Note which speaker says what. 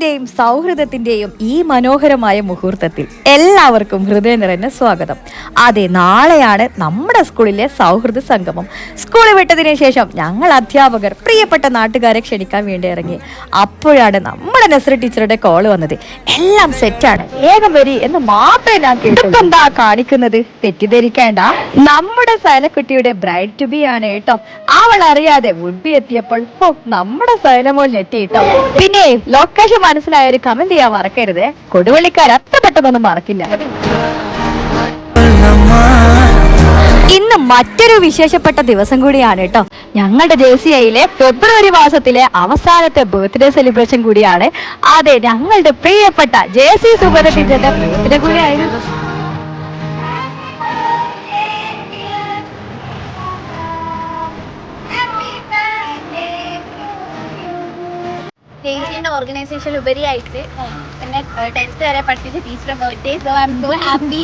Speaker 1: സ്നേഹത്തിന്റെയും സൗഹൃദത്തിന്റെയും ഈ മനോഹരമായ മുഹൂർത്തത്തിൽ എല്ലാവർക്കും ഹൃദയം നിറഞ്ഞ സ്വാഗതം. അതെ, നാളെയാണ് നമ്മുടെ സ്കൂളിലെ സൗഹൃദ സംഗമം. സ്കൂൾ വിട്ടതിന് ശേഷം ഞങ്ങൾ അധ്യാപകർ പ്രിയപ്പെട്ട നാട്ടുകാരെ ക്ഷണിക്കാൻ വേണ്ടി ഇറങ്ങി. അപ്പോഴാണ് നമ്മുടെ നസ്ര ടീച്ചറുടെ കോള് വന്നത്. എല്ലാം സെറ്റാണ്, വേഗം വരി എന്ന് മാത്രമേ ഞാൻ കേട്ടു. എന്താ കാണിക്കുന്നത്? തെറ്റിദ്ധരിക്കേണ്ട, നമ്മുടെ സൈലക്കുട്ടിയുടെ ബ്രൈഡ് ടു ബി ആണ് കേട്ടോ. അവൾ അറിയാതെ വുഡ് എത്തിയപ്പോൾ നമ്മുടെ സൈലമോൾ ഞെട്ടിട്ടോ. പിന്നെ ലൊക്കേഷൻ മനസ്സിലായ ഒരു കമന്റ് ചെയ്യാൻ മറക്കരുത്. കൊടുവള്ളിക്കാർ അത്ര പെട്ടെന്നൊന്നും മറക്കില്ല. ഇന്ന് മറ്റൊരു വിശേഷപ്പെട്ട ദിവസം കൂടിയാണ് കേട്ടോ. ഞങ്ങളുടെ JCIയിലെ ഫെബ്രുവരി മാസത്തിലെ അവസാനത്തെ ബർത്ത്ഡേ സെലിബ്രേഷൻ കൂടിയാണ്. അതെ, ഞങ്ങളുടെ പ്രിയപ്പെട്ട JC സുബര ടീച്ചറുടെ ബർത്ത്ഡേ കൂടിയായിരുന്നു.
Speaker 2: ഓർഗനൈസേഷൻ ഉപരിയായിട്ട് പിന്നെ 10th വരെ പഠിപ്പിച്ച teacher birthday, so I am so happy.